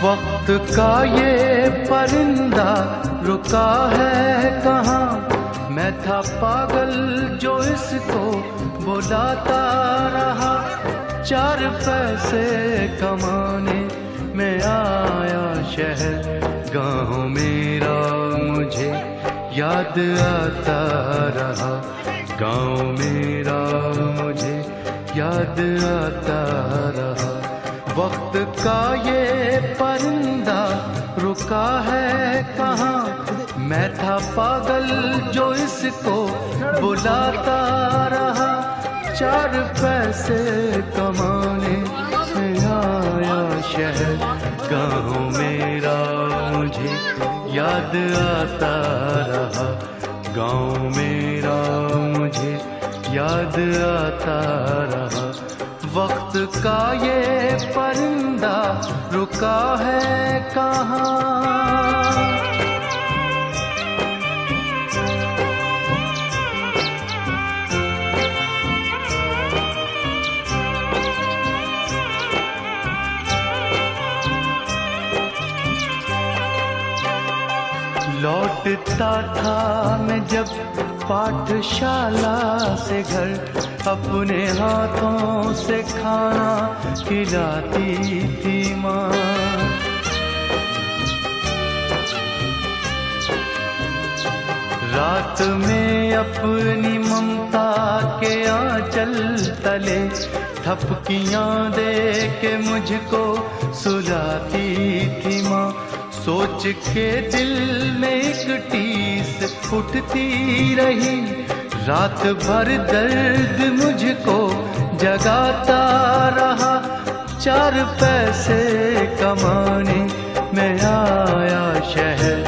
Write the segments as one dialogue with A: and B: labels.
A: वक्त का ये परिंदा रुका है कहाँ। मैं था पागल जो इसको बुलाता रहा। 4 पैसे कमाने में आया शहर, गाँव मेरा मुझे याद आता रहा। गाँव मेरा मुझे याद आता रहा। वक्त का ये परिंदा रुका है कहाँ। मैं था पागल जो इसको बुलाता रहा। 4 पैसे कमाने में आया शहर, गाँव मेरा मुझे याद आता रहा। गाँव मेरा मुझे याद आता रहा। वक्त का ये परिंदा रुका है कहाँ। लौटता था मैं जब पाठशाला से घर, अपने हाथों से खाना खिलाती थी माँ। रात में अपनी ममता के आंचल तले थपकियाँ दे के मुझको सुलाती थी माँ। सोच के दिल में एक टीस उठती रही, रात भर दर्द मुझको जगाता रहा। 4 पैसे कमाने में आया शहर,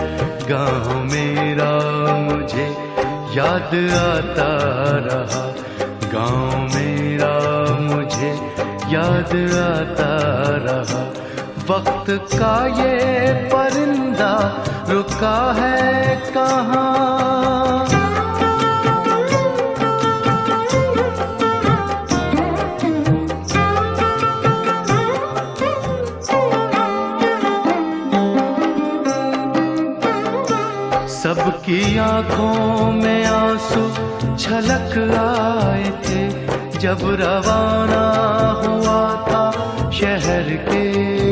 A: गाँव मेरा मुझे याद आता रहा। गाँव मेरा मुझे याद आता रहा। वक्त का ये परिंदा रुका है कहाँ। सबकी आंखों में आंसू छलक आए थे जब रवाना हुआ था शहर के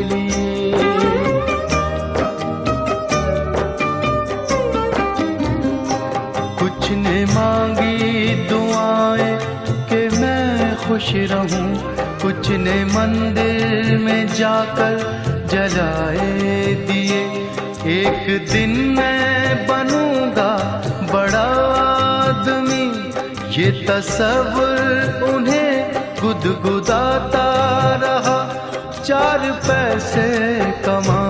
A: लिए। कुछ ने मांगी दुआएं कि मैं खुश रहूं, कुछ ने मंदिर में जाकर जलाए दिए। एक दिन मैं बनूंगा बड़ा आदमी, ये तसव्वुर उन्हें गुदगुदाता रहा। 4 पैसे कमा